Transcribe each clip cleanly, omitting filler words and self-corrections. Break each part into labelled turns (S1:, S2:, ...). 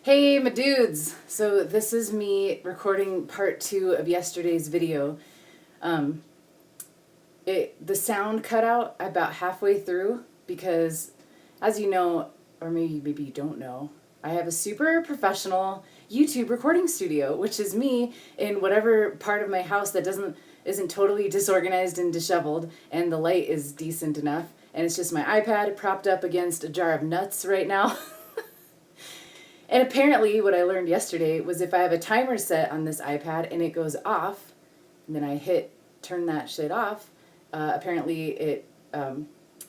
S1: Hey, my dudes! So this is me recording part 2 of yesterday's video. Um, the sound cut out about halfway through because, as you know, or maybe you don't know, I have a super professional YouTube recording studio, which is me in whatever part of my house that isn't totally disorganized and disheveled, and the light is decent enough, and it's just my iPad propped up against a jar of nuts right now. And apparently, what I learned yesterday was if I have a timer set on this iPad and it goes off, and then I hit turn that shit off, apparently it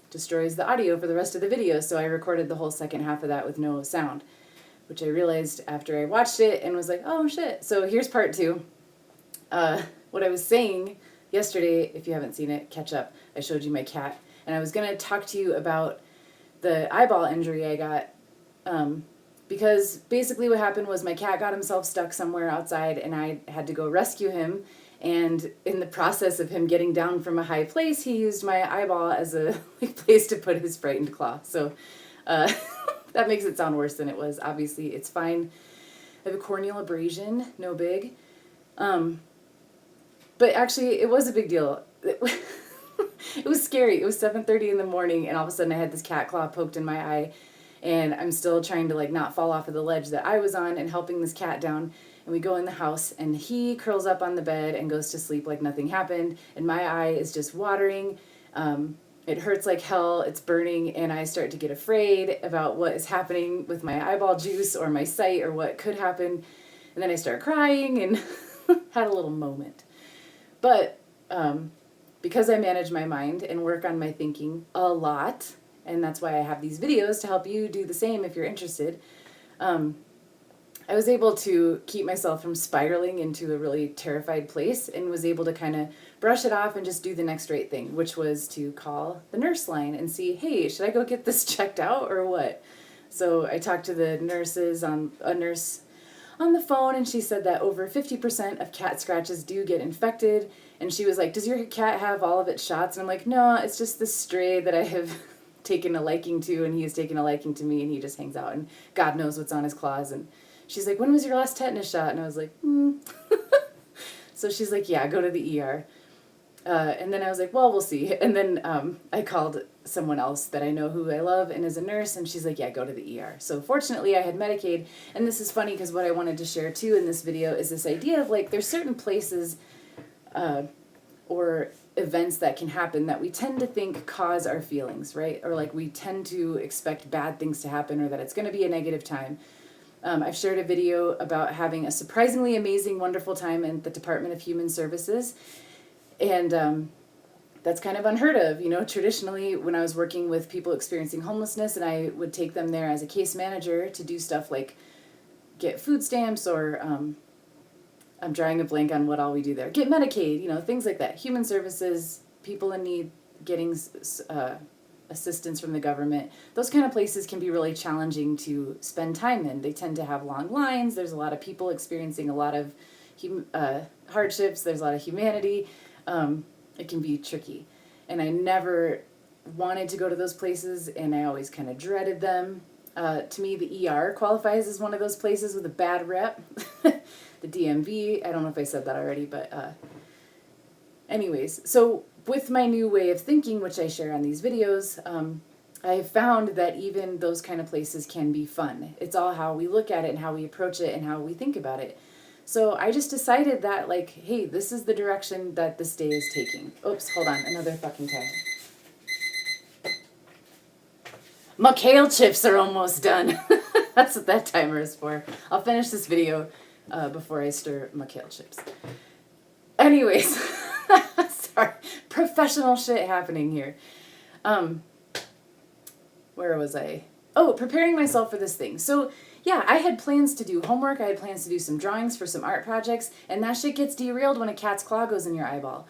S1: destroys the audio for the rest of the video. So I recorded the whole second half of that with no sound, which I realized after I watched it and was like, oh shit. So here's part 2. What I was saying yesterday, if you haven't seen it, catch up. I showed you my cat, and I was going to talk to you about the eyeball injury I got. Because basically what happened was my cat got himself stuck somewhere outside and I had to go rescue him. And in the process of him getting down from a high place, he used my eyeball as a place to put his frightened claw. So that makes it sound worse than it was. Obviously, it's fine. I have a corneal abrasion, no big. But actually, it was a big deal. It was scary. It was 7:30 in the morning, and all of a sudden I had this cat claw poked in my eye. And I'm still trying to not fall off of the ledge that I was on and helping this cat down. And we go in the house and he curls up on the bed and goes to sleep like nothing happened. And my eye is just watering. It hurts like hell. It's burning. And I start to get afraid about what is happening with my eyeball juice or my sight or what could happen. And then I start crying and had a little moment. But because I manage my mind and work on my thinking a lot, and that's why I have these videos to help you do the same if you're interested. I was able to keep myself from spiraling into a really terrified place and was able to kind of brush it off and just do the next right thing, which was to call the nurse line and see, hey, should I go get this checked out or what? So I talked to the nurse on the phone, and she said that over 50% of cat scratches do get infected. And she was like, does your cat have all of its shots? And I'm like, no, it's just the stray that I have taken a liking to, and he has taken a liking to me, and he just hangs out, and God knows what's on his claws. And she's like, when was your last tetanus shot? And I was like, So she's like, yeah, go to the ER. And then I was like, well, we'll see. And then I called someone else that I know who I love and is a nurse, and she's like, yeah, go to the ER. So fortunately I had Medicaid. And this is funny because what I wanted to share too in this video is this idea of there's certain places or events that can happen that we tend to think cause our feelings, right? Or we tend to expect bad things to happen, or that it's going to be a negative time. I've shared a video about having a surprisingly amazing, wonderful time in the Department of Human Services. And that's kind of unheard of. Traditionally, when I was working with people experiencing homelessness, and I would take them there as a case manager to do stuff like get food stamps or I'm drawing a blank on what all we do there. Get Medicaid, things like that. Human services, people in need, getting assistance from the government. Those kind of places can be really challenging to spend time in. They tend to have long lines. There's a lot of people experiencing a lot of hardships. There's a lot of humanity. It can be tricky. And I never wanted to go to those places, and I always kind of dreaded them. To me, the ER qualifies as one of those places with a bad rep. The DMV, I don't know if I said that already, but anyways. So with my new way of thinking, which I share on these videos, I have found that even those kind of places can be fun. It's all how we look at it and how we approach it and how we think about it. So I just decided that, hey, this is the direction that this day is taking. Oops, hold on, another fucking time. My kale chips are almost done. That's what that timer is for. I'll finish this video before I stir my kale chips. Anyways, sorry, professional shit happening here. Where was I? Oh, preparing myself for this thing. So yeah, I had plans to do homework. I had plans to do some drawings for some art projects, and that shit gets derailed when a cat's claw goes in your eyeball.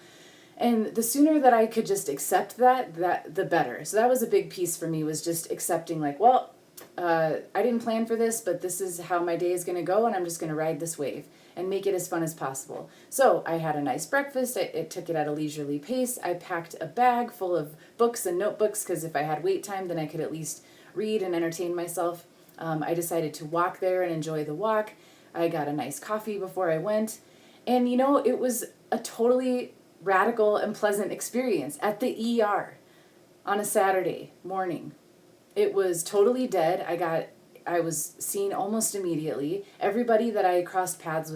S1: And the sooner that I could just accept that the better. So that was a big piece for me, was just accepting I didn't plan for this, but this is how my day is going to go, and I'm just going to ride this wave and make it as fun as possible. So I had a nice breakfast. I took it at a leisurely pace. I packed a bag full of books and notebooks, because if I had wait time, then I could at least read and entertain myself. I decided to walk there and enjoy the walk. I got a nice coffee before I went. And it was a totally radical and pleasant experience at the ER on a Saturday morning. It was totally dead. I was seen almost immediately. Everybody that I crossed paths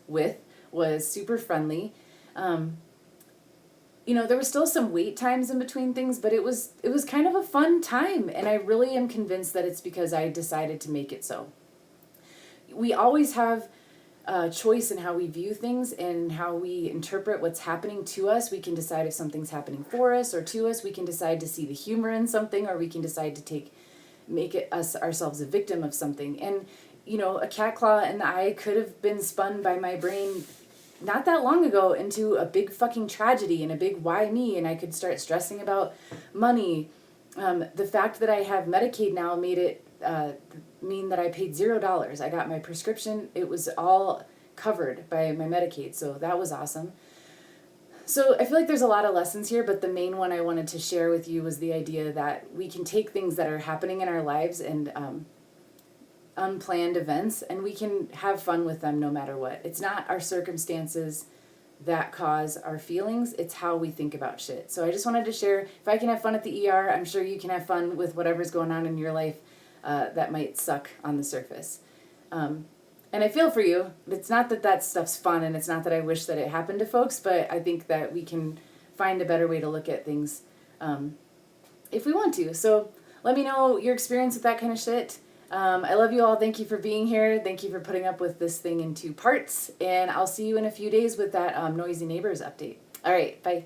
S1: with was super friendly. There was still some wait times in between things, but it was kind of a fun time, and I really am convinced that it's because I decided to make it so. We always have a choice in how we view things and how we interpret what's happening to us. We can decide if something's happening for us or to us. We can decide to see the humor in something, or we can decide to make it ourselves a victim of something. And a cat claw in the eye could have been spun by my brain not that long ago into a big fucking tragedy and a big why me, and I could start stressing about money. The fact that I have Medicaid now made it mean that I paid $0. I got my prescription. It was all covered by my Medicaid, so that was awesome. So I feel like there's a lot of lessons here, but the main one I wanted to share with you was the idea that we can take things that are happening in our lives and unplanned events, and we can have fun with them no matter what. It's not our circumstances that cause our feelings, it's how we think about shit. So I just wanted to share, if I can have fun at the ER, I'm sure you can have fun with whatever's going on in your life that might suck on the surface. And I feel for you. It's not that stuff's fun, and it's not that I wish that it happened to folks, but I think that we can find a better way to look at things if we want to. So let me know your experience with that kind of shit. I love you all. Thank you for being here. Thank you for putting up with this thing in 2 parts. And I'll see you in a few days with that Noisy Neighbors update. All right, bye.